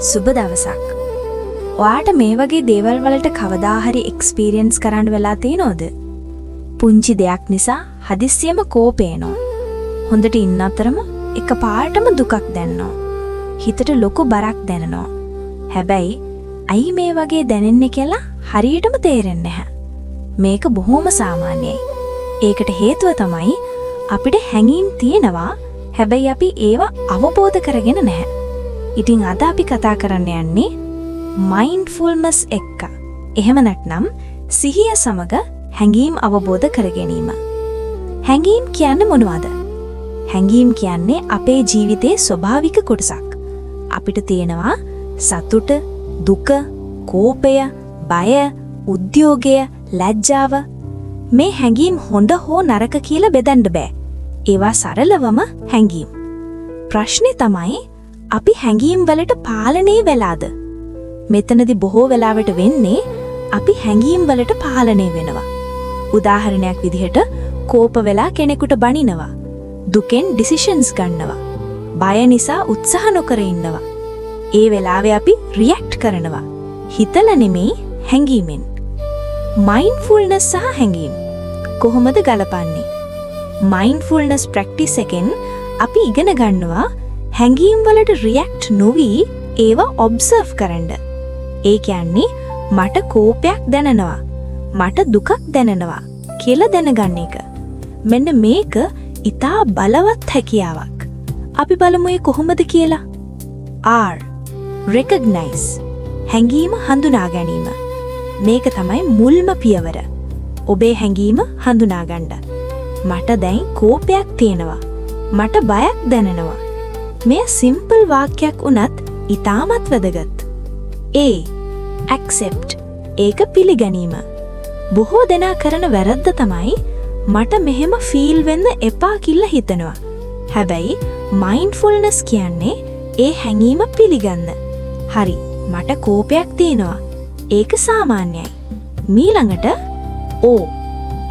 සුබ දවසක්. ඔයාට මේ වගේ දේවල් වලට කවදා හරි එක්ස්පීරියන්ස් කරන්න වෙලා තියෙනවද? පුංචි දෙයක් නිසා හදිස්සියම කෝපේනවා. හොඳට ඉන්න අතරම එකපාරටම දුකක් දැනෙනවා. හිතට ලොකු බරක් දැනෙනවා. හැබැයි ඇයි මේ වගේ දැනෙන්නේ කියලා හරියටම තේරෙන්නේ නැහැ. මේක බොහොම සාමාන්‍යයි. ඒකට හේතුව තමයි අපිට හැඟීම් තියෙනවා. හැබැයි අපි ඒවා අවබෝධ කරගෙන නැහැ. ඉතින් අද අපි කතා කරන්න යන්නේ මයින්ඩ්ෆුල්නස් එක්ක. එහෙම නැත්නම් සිහිය සමග හැඟීම් අවබෝධ කර ගැනීම. හැඟීම් කියන්නේ මොනවද? හැඟීම් කියන්නේ අපේ ජීවිතයේ ස්වභාවික කොටසක්. අපිට තියෙනවා සතුට, දුක, කෝපය, බය, උද්‍යෝගය, ලැජ්ජාව. මේ හැඟීම් හොඳ හෝ නරක කියලා බෙදන්න බෑ. ඒවා සරලවම හැඟීම්. ප්‍රශ්නේ තමයි අපි හැඟීම් වලට පාලනය වෙලාද? මෙතනදී බොහෝ වෙලාවට වෙන්නේ අපි හැඟීම් වලට පාලනය වෙනවා. උදාහරණයක් විදිහට කෝප වෙලා කෙනෙකුට බනිනවා. දුකෙන් ඩිසිෂන්ස් ගන්නවා. බය නිසා උත්සාහ නොකර ඉන්නවා. ඒ වෙලාවේ අපි රියැක්ට් කරනවා. හිතලා නෙමෙයි හැඟීමෙන්. මයින්ඩ්ෆුල්නස් සහ හැඟීම් කොහොමද ගලපන්නේ? මයින්ඩ්ෆුල්නස් ප්‍රැක්ටිස් එකෙන් අපි ඉගෙන ගන්නවා හැඟීම් වලට රියැක්ට් නොවි ඒවා ඔබ්සර්ව් කරන්න. ඒ කියන්නේ මට කෝපයක් දැනෙනවා, මට දුකක් දැනෙනවා කියලා දැනගන්න එක. මෙන්න මේක ඉතා බලවත් හැකියාවක්. අපි බලමු ඒ කොහොමද කියලා. R recognize හැඟීම හඳුනා ගැනීම. මේක තමයි මුල්ම පියවර. ඔබේ හැඟීම හඳුනා ගන්න. මට දැන් කෝපයක් තියෙනවා. මට බයක් දැනෙනවා. මේ සිම්පල් වාක්‍යයක් වුණත් ඉතාමත් වැදගත්. A accept ඒක පිළිගැනීම. බොහෝ දෙනා කරන වැරද්ද තමයි මට මෙහෙම ෆීල් වෙන්න එපා කියලා හිතනවා. හැබැයි මයින්ඩ්ෆුල්නස් කියන්නේ ඒ හැඟීම පිළිගන්න. හරි, මට කෝපයක් තියෙනවා. ඒක සාමාන්‍යයි. මීළඟට O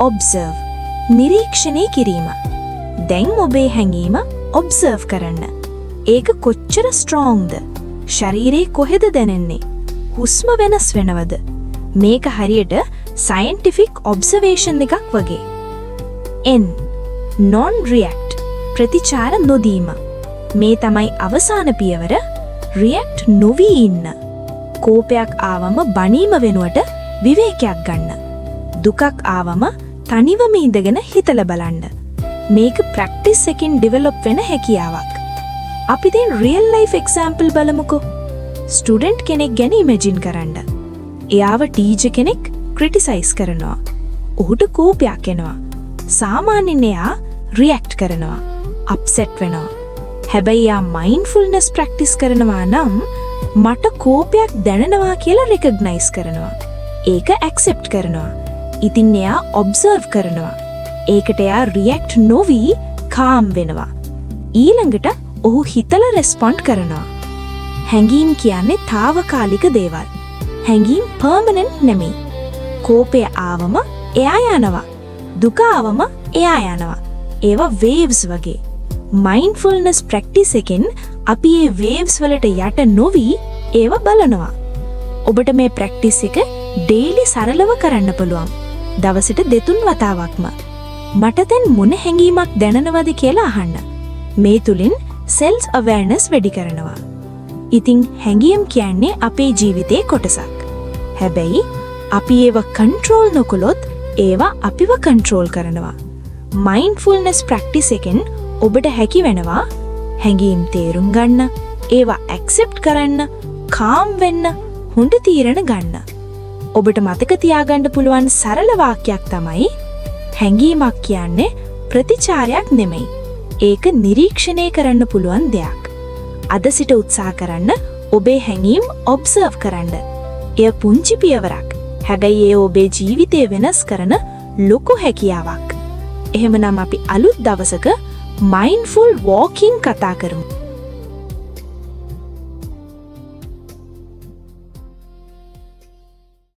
observe නිරීක්ෂණය කිරීම. දැන් ඔබේ හැඟීම ඔබ්සර්ව් කරන්න. ඒක කොච්චර ස්ට්‍රෝංග්ද? ශරීරේ කොහෙද දැනෙන්නේ? හුස්ම වෙනස් වෙනවද? මේක හරියට සයන්ටිෆික් ඔබ්සර්වේෂන් එකක් වගේ. N non react ප්‍රතිචාර නොදීම. මේ තමයි අවසාන පියවර. රියැක්ට් නොවි ඉන්න. කෝපයක් ආවම බනීම වෙනුවට විවේකයක් ගන්න. දුකක් ආවම තනිවම ඉඳගෙන හිතලා බලන්න. මේක ප්‍රැක්ටිස් එකකින් ඩෙවලොප් වෙන හැකියාවක්. අපි දැන් රියල් ලයිෆ් එක්සැම්පල් බලමුකෝ. ස්ටුඩන්ට් කෙනෙක් ගැන ඉමැජින් කරන්න. එයාව ටීචර් කෙනෙක් ක්‍රිටිසයිස් කරනවා. ඔහුට කෝපයක් එනවා. සාමාන්‍යයෙන් එයා රියැක්ට් කරනවා. අප්සෙට් වෙනවා. හැබැයි එයා මයින්ඩ්ෆුල්නස් ප්‍රැක්ටිස් කරනවා නම් මට කෝපයක් දැනෙනවා කියලා රෙකග්නයිස් කරනවා. ඒක ඇක්සෙප්ට් කරනවා. ඉතින් එයා ඔබ්සර්ව් කරනවා. ඒකට එයා රියැක්ට් නොවි කාම් වෙනවා. ඊළඟට ඔහු හිතලා රෙස්පොන්ඩ් කරනවා. හැඟීම් කියන්නේ తాවකාලික දේවල්. හැඟීම් පර්මනන්ට් නෙමෙයි. කෝපය ආවම එයා යනවා. දුක ආවම එයා යනවා. ඒවා වේව්ස් වගේ. මයින්ඩ්ෆුල්නස් ප්‍රැක්ටිස් එකෙන් අපි මේ වේව්ස් වලට යට නොවි ඒවා බලනවා. ඔබට මේ ප්‍රැක්ටිස් එක ඩේලි සරලව කරන්න පුළුවන්. දවසට 2-3 වතාවක්ම. මට දැන් මොන හැඟීමක් දැනෙනවද කියලා අහන්න. මේ තුලින් self awareness වැඩි කරනවා. ඉතින් හැඟීම් කියන්නේ අපේ ජීවිතේ කොටසක්. හැබැයි අපි ඒව කන්ට්‍රෝල් නොකළොත් ඒවා අපිව කන්ට්‍රෝල් කරනවා. මයින්ඩ්ෆුල්නස් ප්‍රැක්ටිස් එකෙන් ඔබට හැකි වෙනවා හැඟීම් තේරුම් ගන්න, ඒවා ඇක්සෙප්ට් කරන්න, කාම් වෙන්න, හොඳ තීරණ ගන්න. ඔබට මතක තියාගන්න පුළුවන් සරල වාක්‍යයක් තමයි හැඟීමක් කියන්නේ ප්‍රතිචාරයක් නෙමෙයි. ඒක නිරීක්ෂණය කරන්න පුළුවන් දෙයක්. අද සිට උත්සාහ කරන්න ඔබේ හැඟීම් ඔබ්සර්ව් කරන්න. එය පුංචි පියවරක්. හැබැයි ඒ ඔබේ ජීවිතය වෙනස් කරන ලොකු හැකියාවක්. එහෙමනම් අපි අලුත් දවසක mindful walking කතා කරමු.